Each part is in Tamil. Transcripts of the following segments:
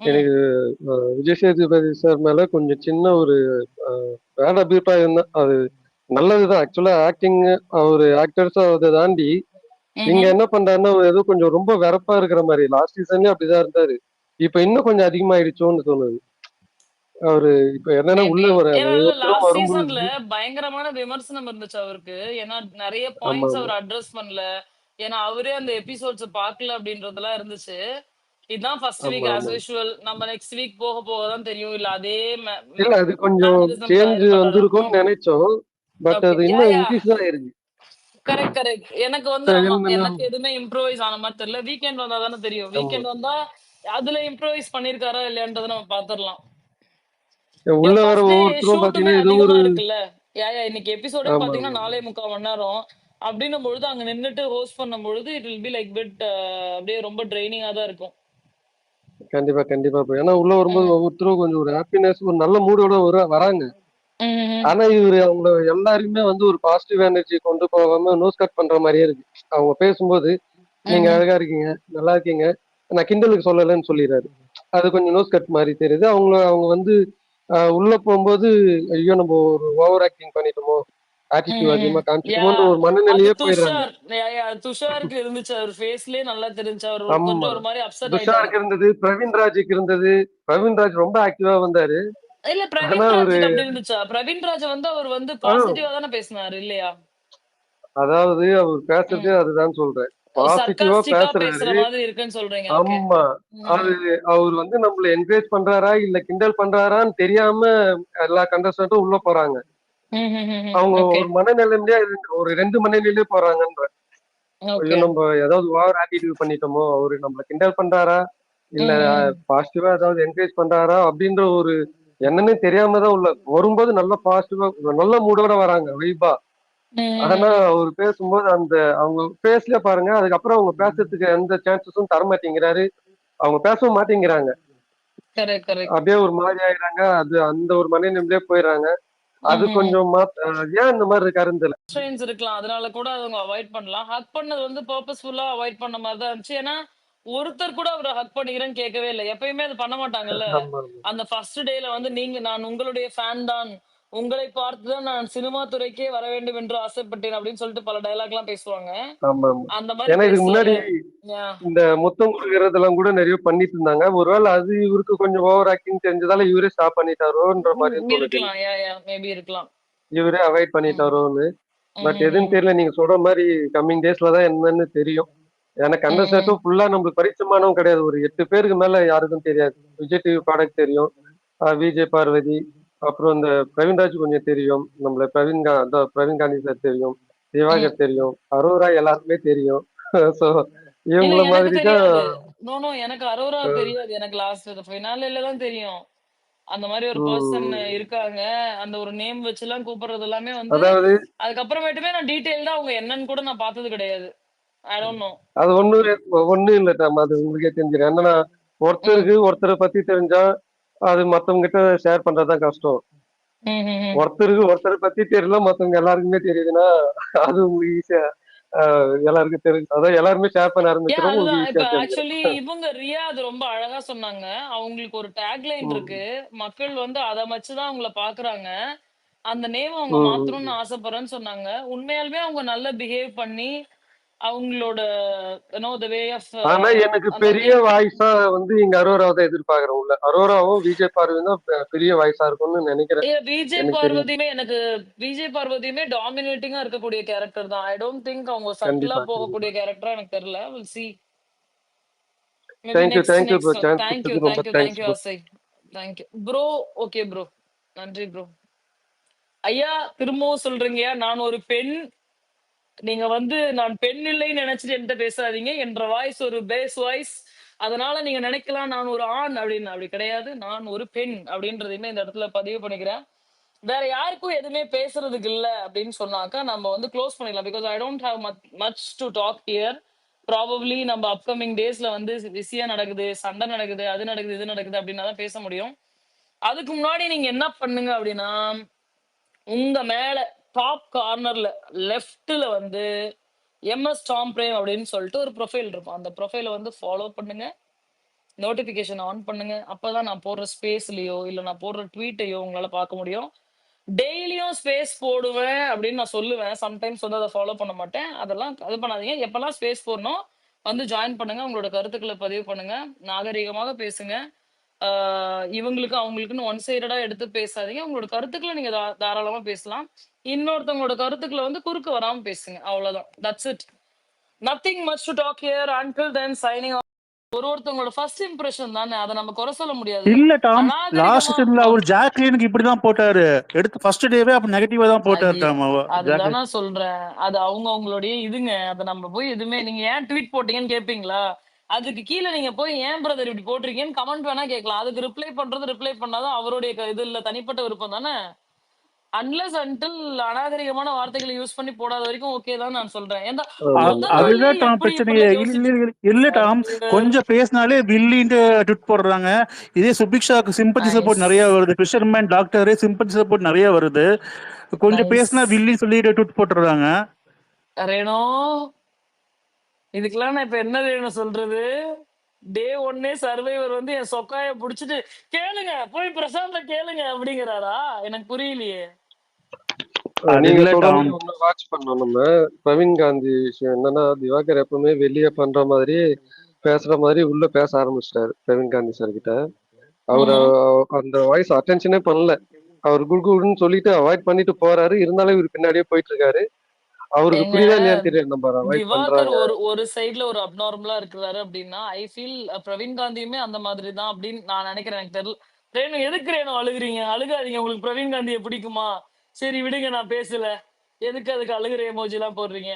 ம். எனக்கு விஜய் சேதுபதி சார் மேல கொஞ்சம் சின்ன ஒரு அ பேட் அபிப்ராயம் தான். அது நல்லதுதான். ஆக்சுவலா ஆக்டிங் அவரு ஆக்டர்ஸா அத தாண்டி, இங்க ம்ஹ்ம். என்ன பண்றாருன்னா, ஏதோ கொஞ்சம் ரொம்ப வெறப்பா இருக்கிற மாரி. லாஸ்ட் சீசன்லயும் அப்படிதான் இருந்தாரு. இப்ப இன்னும் கொஞ்சம் அதிகமாயிடுச்சோன்னு தோணுது. அவரு இப்ப என்னன்னா மேபி. உள்ள ஒரு ஏன்னா ஒவ்வொருத்தரும் லாஸ்ட் வரும்பொழுது சீசன்ல பயங்கரமான விமர்சனம் இருந்துச்சு அவருக்கு. ஏன்னா நெறைய பாயிண்ட்ஸ் ஆமாமா. அவர் அட்ரஸ் பண்ணல. ஏன்னா அவரே அந்த எபிசோட்ஸ பார்க்கல அப்படின்றதெல்லாம் இருந்துச்சு. இதுதான் ஃபர்ஸ்ட் வீக் ஆஸ் ஆமாமா. யூசுவல். நம்ம நெக்ஸ்ட் வீக் போக போக தான் தெரியும். இல்ல அதே இல்ல அது கொஞ்சம் மேனரிசம்ல சேஞ்ச் இது பண்றாரா? வந்திருக்கும்னு நெனைச்சோம். But okay. அது இன்னும் இன்க்ரீஸ் தான் ஆயிருக்கு. Correct, correct. எனக்கு வந்து ஆமா. என்னன்னா எனக்கு எதுவுமே இம்ப்ரூவைஸ் ஆன மாரி தெரியல. வீக்கெண்ட் வந்தா தானே தெரியும். ஆமா. வீக்கெண்ட் வந்தா அதுல இம்ப்ரூவைஸ் பண்ணியிருக்காரா இல்லையான்றத நம்ம பார்த்துரலாம். உள்ள ஏன்னா வர ஃபர்ஸ்ட் டே ஒவ்வொருத்தரும் ஷூட்டுமே பாத்தீங்கன்னா, ஏதோ அதிகமா ஒரு இருக்குல்ல. இன்னைக்கு எபிசோடே ஆமாமா. பார்த்தீங்கன்னா 4:45 மணி நேரம். அப்படின்னும் பொழுது அங்க நின்னுட்டு ஹோஸ்ட் பண்ணும்பொழுது it will be like bit அப்படியே ரொம்ப ட்ரெய்னிங்கா தான் இருக்கும். கண்டிப்பா, கண்டிப்பா. ஏன்னா உள்ள வரும்போது ம். ஒவ்வொருத்தரும் கொஞ்சம் ஒரு ஹாப்பினஸ், ஒரு நல்ல மூடோட வராங்க. ம்ஹ்ம். ஆனா இவரு அவங்கள எல்லாரையுமே வந்து ஒரு பாசிட்டிவ் எனர்ஜி கொண்டு போகாம நோஸ் கட் பண்ற மாரியே இருக்கு. அவங்க பேசும்போது, "நீங்க ம்ஹ்ம். அழகா இருக்கீங்க, நல்லா இருக்கீங்க. நான் கிண்டலுக்கு சொல்லலன்னு" சொல்லிர்றாரு. அது கொஞ்சம் நோஸ் கட் மாரி தெரியுது. அவங்க வந்து உள்ள போம்போது, "ஐயோ! நம்ம ஒரு ஓவர் ஆக்டிங் பண்ணிட்டோமோ! ஆட்டிட்யூட் ம். அதிகமா யாஹ்! காமிச்சுட்டோமோன்ற" ஒரு அது மனநிலையே போயிடுறாங்க. துஷார். துஷாருக்கு இருந்துச்சு. அவர் ஃபேஸ்லயே நல்லா தெரிஞ்சுச்சு. அவர் ஆமா. கொஞ்சம் ஒரு மாரி அப்செட் ஆயிட்டாரு. துஷாருக்கு இருந்தது, பிரவீன்ராஜுக்கு இருந்தது. பிரவீன்ராஜ் ரொம்ப ஆக்டிவா வந்தாரு. இல்ல ஆனா பிரவீன் அவரு ராஜுக்கு அப்படி இருந்துச்சா? பிரவீன் ராஜ் வந்து அவர் வந்து ஆ பாசிட்டிவா தானே பேசினாரு இல்லையா? அதாவது அவர் பேசுறதே ம். அதுதான் சொல்றேன். பாசிட்டிவா சர்காஸ்டிக்கா பேசுற பேசுறாரு. மாதிரி இருக்குன்னு சொல்றீங்க. ஓகே. ஆமா. அது ம். அவரு வந்து நம்மள என்கரேஜ் பண்றாரா, இல்ல கிண்டல் பண்றாரான்னு தெரியாம எல்லா கண்டஸ்டன்டும் உள்ள போறாங்க. ம்ஹ்ஹ்ஹ்ம். அவங்க ஓகே. ஒரு மனநிலைமையிலே ஒரு 2 மனநிலையிலே போறாங்கன்றேன். ஐயோ! ஓகே. நம்ம ஏதாவது ஓவர் ஆட்டிட்யூட் பண்ணிட்டோமோ! அவரு நம்மள கிண்டல் பண்றாரா? இல்ல ம், ம். பாசிட்டிவா ஏதாவது என்கரேஜ் பண்றாரா? அப்டின்ற ஒரு எண்ணமே தெரியாம தான் உள்ள வரும்போது நல்லா பாசிட்டிவா நல்ல மூடோட வராங்க வைபா. ஆனா ம். அவரு பேசும்போது அந்த அவங்க ஃபேஸ்லயே பாருங்க, அதுக்கப்புறம் அவங்க பேசுறதுக்கு எந்த சான்ஸஸும் தர மாட்டேங்கிறாரு. அவங்க பேசவும் மாட்டேங்கிறாங்க. Correct, correct. அப்படியே ஒரு மாரி ஆயிடுறாங்க. அது அந்த ஒரு மனநிலைமையிலே போயிடுறாங்க. அது ம்ஹ்ஹ்ம். கொஞ்சம் ஏன் இந்த மாரி இருக்காருன்னு தெரியல. ரெஸ்ட்ரெயின்ட்ஸ் இருக்கலாம். அதனால கூட அவங்க அவாய்ட் பண்ணலாம். ஹக் பண்ணது வந்து பர்ப்பஸ்ஃபுல்லா அவாய்ட் பண்ண மாரி தான் இருந்துச்சு. ஏன்னா, ஒருத்தர் கூட அவர ஹக் பண்ணிக்கிறேன்னு கேட்கவே இல்ல. எப்பயுமே அது பண்ண மாட்டாங்கல்ல. ஆமா, அந்த ஃபர்ஸ்ட் டேல வந்து நான் உங்களுடைய ஃபேன் தான். உங்களை பார்த்து தான் நான் சினிமா துறைக்கே வர வேண்டும் என்று ஆசைப்பட்டேன் அப்படின்னு சொல்லிட்டு பல டயலாக்லாம் பேசுவாங்க. ஆமாமா. அந்த மாரி ஏன்னா இதுக்கு முன்னாடி பேசலல்ல. யாஹ்! இந்த முத்தம் குடுக்குறதெல்லாம் கூட நெறைய பண்ணிட்டு இருந்தாங்க. ஒருவேள அது இவருக்கு கொஞ்சம் ஓவர் ஆக்டிங் தெரிஞ்சதால இவரே ஸ்டாப் பண்ணிட்டாரோன்ற மாரியும் தோணுது எனக்கு. இருக்கலாம். மேபி இருக்கலாம். இவரே அவாய்ட் ம். பண்ணிட்டாரோன்னு. பட் எதுன்னு ம்ஹ்ஹ்ம். தெரியல. நீங்க சொல்ற மாரி கம்மிங் டேஸ்ல தான் என்னன்னு தெரியும். எனக்கு அந்த ம். செட்டும் ஃபுல்லா நம்மளுக்கு பரிச்சயமானவங்க கிடையாது. ஒரு 8 பேருக்கு மேல யாருக்கும் தெரியாது. விஜய் டிவி ப்ராடக்ட் தெரியும். விஜய் பார்வதி, அப்புறம் இந்த பிரவீன்ராஜ் கொஞ்சம் தெரியும். நம்மள பிரவீன் காந்தி சார் தெரியும். ம். திவாகர் தெரியும். அரோரா எல்லாருக்குமே தெரியும். ஸோ இல்ல இவங்கள எனக்கு மாதிரி தான் தெரியாது. எனக்கு அரோரா அ தெரியாது. எனக்கு லாஸ்ட் ஃபினாலேல தான் தெரியும். அந்த மாரி ஒரு பெர்சன் ம். இருக்காங்க. அந்த ஒரு நேம் வச்சுலாம் கூப்பிடுறது எல்லாமே வந்து, அதாவது அதுக்கப்புறமேட்டுமே நான் டீட்டெயில்டா அவங்க என்னன்னு கூட நான் பார்த்தது கிடையாது. I don't know. அது ஒண்ணும் இல்ல நம்ம அது உங்களுக்கே தெரிஞ்சிரும். என்னன்னா, ம். ஒருத்தர பத்தி தெரிஞ்சா, அது மத்தவங்க கிட்ட ஷேர் பண்றது தான் கஷ்டம். ம்ஹ்ஹ்ம். ஒருத்தர பத்தி தெரியல, மத்தவங்க எல்லாருக்குமே தெரியுதுன்னா, அது உங்களுக்கு ஈஸியா அ எல்லாருக்கும் தெரியும். அதான் எல்லாருமே ஷேர் பண்ண ஆரம்பிக்கிறோம். உங்களுக்கு அதுதான். இப்ப ஈஸியா தெரிஞ்சிரும். ஆக்சுவலி இவங்க ரியா அது ரொம்ப அழகா சொன்னாங்க. அவங்களுக்கு ஒரு டேக்லைன் ம். இருக்கு. மக்கள் வந்து அத வச்சு தான் அவங்கள பார்க்குறாங்க. அந்த நேம அவங்க ம், ம், மாத்தணும்னு ம். ஆசைப்படுறேன்னு சொன்னாங்க. உண்மையாலுமே அவங்க நல்லா பிஹேவ் பண்ணி, அவங்களோட த வே ஆஃப் ஆனா எனக்கு அந்த பெரிய நேம் வாய்ஸா வந்து இங்க அரோராவ தான் எதிர்பார்க்கிறேன் உள்ள. அரோராவும், விஜய் பார்வதியும் தான் பெரிய வாய்ஸா இருக்கும்னு நெனைக்கிறேன். எனக்கு தெரிஞ்சு. விஜய் பார்வதியுமே டாமினேட்டிங்கா இருக்கக்கூடிய கேரக்டர் தான். ஐ டோன்ட் திங்க் அவங்க சட்டிலா கண்டிப்பா, கண்டிப்பா. போகக்கூடிய கேரக்டரா எனக்கு தெரியல. Will see. Maybe next thank you bro. Next one. Chance குடுத்ததுக்கு ரொம்ப தேங்க் தேங்க்ஸ் யூ ப்ரோ. அசய். Thank you. Bro okay bro. நன்றி ப்ரோ. ஐயா திரும்பவும் சொல்றீங்கயா, நான் ஒரு பெண். நீங்க வந்து நான் பெண் இல்லைன்னு நினைச்சுட்டு என்கிட்ட பேசாதீங்க. என்ற வாய்ஸ் ஒரு பேஸ் வாய்ஸ். அதனால நீங்க நினைக்கலாம் நான் ஒரு ஆண் அப்படின்னு. அப்படி கிடையாது. நான் ஒரு பெண் அப்படின்றதையுமே இந்த இடத்துல பதிவு பண்ணிக்கிறேன். வேற யாருக்கும் எதுவுமே பேசுறதுக்கு இல்ல அப்படின்னு சொன்னாக்கா நம்ம வந்து க்ளோஸ் பண்ணிடலாம். Because I don't have much to talk here. Probably நம்ம அப்கமிங் டேஸ்ல வந்து பிஸியா நடக்குது, சண்டை நடக்குது, அது நடக்குது, இது நடக்குது அப்படின்னா தான் பேச முடியும். அதுக்கு முன்னாடி நீங்க என்ன பண்ணுங்க அப்படின்னா, உங்க மேல டாப் கார்னர்ல லெஃப்ட்ல வந்து எம்எஸ் டாம் பிரேம் அப்படின்னு சொல்லிட்டு ஒரு ப்ரொஃபைல் இருக்கும். அந்த ப்ரொஃபைல வந்து ஃபாலோ பண்ணுங்க. நோட்டிபிகேஷன் ஆன் பண்ணுங்க. அப்பதான் நான் போடுற ஸ்பேஸ்லயோ இல்ல நான் போடுற ட்வீட்டையோ உங்களால பார்க்க முடியும். டெய்லியும் ஸ்பேஸ் போடுவேன் அப்படின்னு நான் சொல்லுவேன். சம்டைம்ஸ் வந்து அத ஃபாலோ பண்ண மாட்டேன். அதெல்லாம் இது பண்ணாதீங்க. எப்பலாம் ஸ்பேஸ் போடணும் வந்து ஜாயின் பண்ணுங்க. உங்களோட கருத்துக்கள பதிவு பண்ணுங்க. நாகரீகமாக பேசுங்க. ஆ இவங்களுக்கு, அவங்களுக்குன்னு ஒன் சைடடா எடுத்து பேசாதீங்க. உங்களோட கருத்துக்கள நீங்க தாராளமா பேசலாம். இன்னொருத்தவங்களோட கருத்துக்கள வந்து குறுக்க வராம பேசுங்க. அவ்வளோதான். That's it. Nothing much to talk here. Until then signing off. ஒருத்தவங்களோட ஃபர்ஸ்ட் இம்ப்ரஷன் தானே. அத நம்ம குறை சொல்ல முடியாது. இல்ல டாம், லாஸ்ட் அநாகரிகமா டைம்ல அவர் ஓகே. ஜாக்லினுக்கு இப்படிதான் போட்டாரு. எடுத்து ஃபர்ஸ்ட் டேவே அப்ப நெகட்டிவா தான் போட்டாரு அது டாம். அதுதான் ஜாக்லின் நான் சொல்றேன். அது அவங்களுடைய இதுங்க. அத நம்ம போய் எதுவுமே நீங்க ஏன் ட்வீட் போட்டீங்கன்னு கேட்பீங்களா? அதுக்கு கீழ நீங்க போய் ஏன் பிரதர் இப்படி போட்டிருக்கீங்கன்னு கமெண்ட் வேணா கேட்கலாம். அதுக்கு ரிப்ளை பண்றதும் அவருடைய இது இல்ல, தனிப்பட்ட விருப்பம் தானே. அன்லெஸ் அன்டில் அநாகரிகமான வார்த்தைகளை யூஸ் பண்ணி போடாத வரைக்கும் ஓகே தான் நான் சொல்றேன். ஏன்டா மொத்தத்திலேயே அதுதான் டாம் எப்படி பிரச்சனையே. இப்படிலாம் இல்ல யோசிச்சு இல்ல டாம், அது கொஞ்சம் பேசினாலே வில்லின்ட்டு ட்விட் போடுறாங்க. இதே சுபிக்ஷாக்கு சிம்பத்தி நைஸ் சப்போர்ட் நிறைய வருது. ஃபிஷர்மேன் டாக்டரே சிம்பத்தி சப்போர்ட் நிறைய வருது. கொஞ்சம் நைஸ். பேசினா வில்லின்னு சொல்லிட்டு ட்விட் போட்டுறாங்க. ரேணு, இதுக்கெல்லாம் நான் இப்ப என்ன ரேணு சொல்றது? டே ஒன்னே சர்வைவர் வந்து என் சொக்காய புடிச்சிட்டு கேளுங்க, போய் பிரசாந்த கேளுங்க அப்படிங்கிறாரா? எனக்கு புரியலையே. அது நீங்க இல்ல சொல்ற டாம். மாதிரி ஒண்ணு வாட்ச் பண்ணோம் நம்ம. பிரவீன் காந்தி விஷயம் என்னன்னா, திவாகர் எப்பவுமே வெளியே பண்ற மாதிரி பேசுற மாதிரி உள்ள பேச ஆரம்பிச்சிட்டாரு பிரவீன் காந்தி சார் கிட்ட. அவரு ம்ஹும். அந்த வாய்ஸ் அட்டென்ஷனே பண்ணல. அவர் குடுன்னு சொல்லிட்டு அவாய்ட் பண்ணிட்டு போறாரு. இருந்தாலும் இவர் பின்னாடியே போயிட்டு இருக்காரு. அவருக்கு ஏங்க, புரியுதா இல்லையான்னு தெரியாது, நம்ம அவாய்ட் திவாகர் பண்றாங்க. ஒரு ஒரு சைடுல ஒரு அப்நார்மலா இருக்கிறாரு அப்படின்னா, ஐ ஃபீல் பிரவீன் காந்தியுமே அந்த மாதிரி தான் அப்படின்னு நான் நினைக்கிறேன். எனக்கு தெரியல. ரேணு, எதுக்கு ரேணு அழுகுறீங்க? அழுகாதீங்க. உங்களுக்கு பிரவீன் காந்தியை பிடிக்குமா? சரி விடுங்க, நான் பேசல. எதுக்கு அதுக்கு அழுகுற எமோஜி எல்லாம் போடுறீங்க?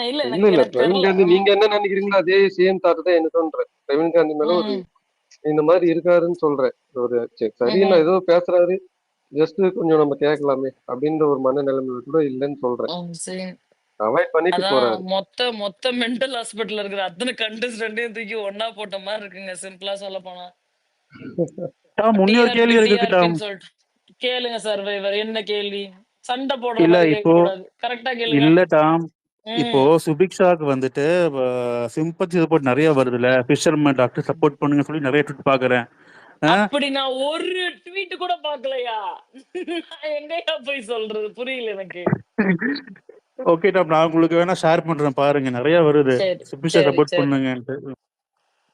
இல்ல, இல்ல எனக்கு இல்ல எனக்கு பிரவீன் தெரியல. காந்தி நீங்க என்ன நினைக்கிறீங்களோ அதே சேம் தாட் தான் எனக்கு தோன்ற. பிரவீன் காந்தி மேல ஒரு ம், இந்த மாதிரி இருக்காருன்னு சொல்றேன். ஒரு சரி ம், நான் ஏதோ பேசுறாரு, ஜஸ்ட் கொஞ்சம் நம்ம கேட்கலாமே அப்படின்ற ஒரு மனநிலைமையில கூட இல்லைன்னு சொல்றேன். சரி. அவாய்ட் பண்ணிட்டு அதான் போறாரு. மொத்த மொத்த மென்டல் ஹாஸ்பிட்டல்ல இருக்கிற அத்தனை கண்டஸ்டன்டையும் தூக்கி ஒண்ணா போட்ட மாதிரி இருக்குங்க. சிம்பிளா சொல்ல போனா டாம், இன்னொரு டிஆர்பி கேள்வி எனக்கு இருக்கு டாம். டிஆர்பின்னு சொல்லிட்டு கேளுங்க. சர்வைவர் என்ன கேள்வி? சண்டை போடுற இல்ல மாதிரி கேட்க இப்போ கூடாது. கரெக்டா கேளுங்க. இல்ல டாம், இப்போ ம். சுபிக்ஷாக்கு வந்துட்டு சிம்பத்தி சப்போர்ட் நிறைய வருதுல்ல. ஃபிஷர்மேன் டாக்டர் சப்போர்ட் பண்ணுங்க சொல்லி நிறைய ட்விட் பாக்குறேன். அப்படி நான் ஒரு ட்வீட் கூட பார்க்கலையா? நான் எங்கயா போய் சொல்றது? புரியல எனக்கு. ஓகே டாம், நான் உங்களுக்கு வேணா ஷேர் பண்றேன் பாருங்க, நிறைய வருது. சரி, சுபிக்ஷா சரி, சப்போர்ட் சரி. பண்ணுங்கன்ட்டு.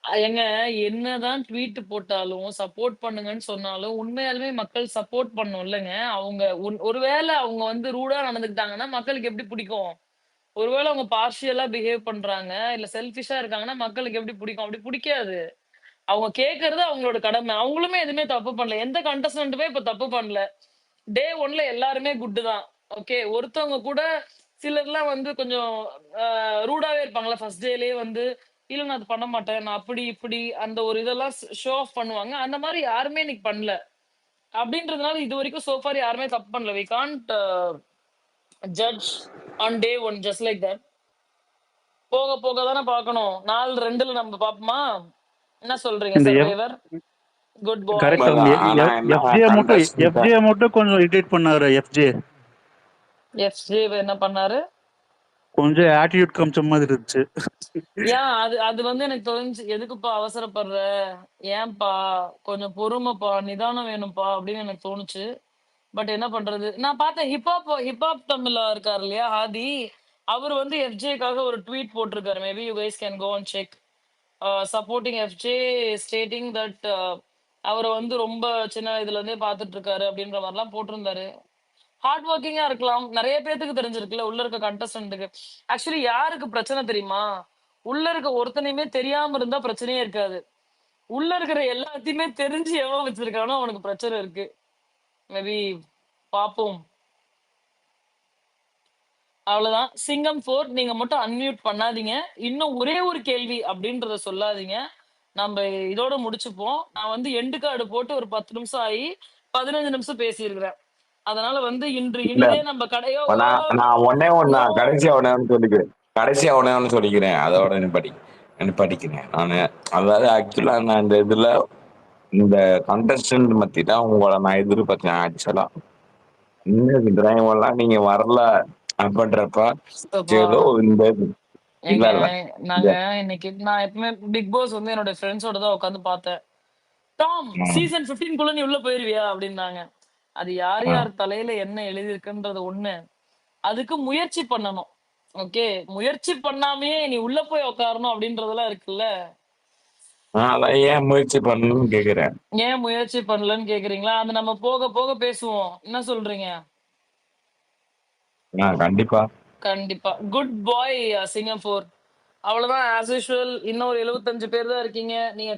ஏங்க, என்னதான் ட்வீட் போட்டாலும் சப்போர்ட் பண்ணுங்கன்னு சொன்னாலும் உண்மையாலுமே மக்கள் சப்போர்ட் பண்ணும் இல்லைங்க. அவங்க ஒருவேளை அவங்க வந்து ரூடா நடந்துக்கிட்டாங்கன்னா மக்களுக்கு எப்படி பிடிக்கும்? ஒருவேளை அவங்க பார்ஷியலா பிஹேவ் பண்றாங்க, இல்ல செல்ஃபிஷா இருக்காங்கன்னா மக்களுக்கு எப்படி பிடிக்கும்? அப்படி பிடிக்காது. அவங்க கேட்கறது அவங்களோட கடமை. அவங்களுமே எதுவுமே தப்பு பண்ணல. எந்த கண்டஸ்டன்ட்டுமே இப்ப தப்பு பண்ணல. டே 1ல எல்லாருமே குட் தான். ஓகே. ஒருத்தவங்க கூட சிலர்லாம் வந்து கொஞ்சம் ரூடாவே இருப்பாங்கல்ல. ஃபர்ஸ்ட் டேலயே வந்து, "இல்ல நான் அது பண்ண மாட்டேன். நான் அப்படி, இப்படி" அந்த ஒரு இதெல்லாம் ஷோ ஆஃப் பண்ணுவாங்க. அந்த மாரி யாருமே இன்னைக்கு பண்ணல. அப்படின்றதுனால இதுவரைக்கும் சோ ஃபார் யாருமே தப்பு பண்ணல. We can't judge on day 1 just like that. போக போக தானே பார்க்கணும். நாள் 2ல நம்ம பார்ப்போமா? என்ன சொல்றீங்க இந்த survivor? Good bye. Correct Tom. ஆனா என்ன கண்டஸ்ட் எஃப்ஜே மட்டும் கொஞ்சம் இரிட்டேட் பண்ணாரு. எஃப்ஜே எஃப்ஜே என்ன பண்ணாரு? கொஞ்சம் ஆட்டிடியூட் காமிச்ச மாதிரி இருந்துச்சு. ஏன் அது அது வந்து எனக்கு தெரிஞ்சு, எதுக்குப்பா அவசரப்படுற? ஏன்பா? கொஞ்சம் பொறுமைப்பா, நிதானம் வேணும்ப்பா அப்படின்னு எனக்கு தோணுச்சு. பட் என்ன பண்றது? நான் பார்த்தேன் ஹிப்ஹாப் தமிழா இருக்காரு இல்லையா? ஆதி. அவரு வந்து எஃப்ஜேக்காக ஒரு ட்வீட் போட்டிருக்காரு. Maybe you guys can go and check. Supporting FJ, stating that அவர வந்து ரொம்ப சின்ன இதுல இருந்தே பார்த்துட்டு இருக்காரு அப்படின்ற மாதிரிலாம் போட்டிருந்தாரு. ஹார்ட் ஒர்க்கிங்கா இருக்கலாம். நெறைய பேத்துக்கு தெரிஞ்சிருக்குல்ல, உள்ள இருக்க கண்டஸ்டன்ட்க்கு. ஆக்சுவலி யாருக்கு பிரச்சனை தெரியுமா? உள்ள இருக்க ஒருத்தனையுமே தெரியாம இருந்தா பிரச்சனையே இருக்காது. உள்ள இருக்கிற எல்லாத்தையுமே தெரிஞ்சு எவன் வச்சிருக்கானோ அவனுக்கு பிரச்சனை இருக்கு. மேபி பாப்போம். அவ்வளவுதான். சிங்கம் 4 நீங்க மட்டும் அன்மியூட் பண்ணாதீங்க. இன்னும் ஒரே ஒரு கேள்வி அப்படின்றத சொல்லாதீங்க. நம்ம இதோட முடிச்சுப்போம். நான் வந்து எண்டு கார்டு போட்டு ஒரு 10 நிமிஷம் ஆயி 15 நிமிஷம் பேசியிருக்கிறேன். அதனால வந்து இன்று இல்ல. இனிதே நம்ம கடையோ நான் நான் ஒன்னே ஒண்ணு நோ. நான் கடைசியா ஒண்ணே ஒண்ணு சொல்லிக்கிறேன். அதோட நிப்பாட்டிக்கிறேன் நானு. அதாவது ஆக்சுவலா நான் இந்த இதுல இந்த கண்டஸ்டன்ட் பத்தி தான் உங்களை நான் எதிர்பார்த்தேன் ஆக்சுவலா. இன்னும் டிரைவெல்லாம் நீங்க வரல அப்படின்றப்ப அப்பா. ஏதோ இந்த இல்ல ஏங்க இல்ல நாங்க இன்னைக்கு நான் எப்பவுமே பிக் பாஸ் வந்து என்னோட ஃப்ரெண்ட்ஸோட தான் உட்காந்து பார்த்தேன். டாம் ம், சீசன் 15 குள்ள நீ உள்ள போயிருவியா அப்படின்னாங்க. அது யார் ம். யார் தலையில என்ன எழுதியிருக்குன்றது ஒண்ணு. அதுக்கு முயற்சி பண்ணணும். ஓகே. முயற்சி பண்ணாமயே நீ உள்ள போய் உட்காரணும் அப்படின்றதெல்லாம் இருக்குல்ல. நான் அதான் ஏன் முயற்சி பண்ணணும்னு கேக்குறேன். ஏன் முயற்சி பண்ணலன்னு கேக்குறீங்களா? அது நம்ம போக போக பேசுவோம். என்ன சொல்றீங்க? கண்டிப்பா. கண்டிப்பா. குட் பாய் சிங்கப்பூர். அவ்வளவுதான் ஆஸ் யூசுவல். இன்னும் ஒரு 75 பேர் தான் இருக்கீங்க. நீங்க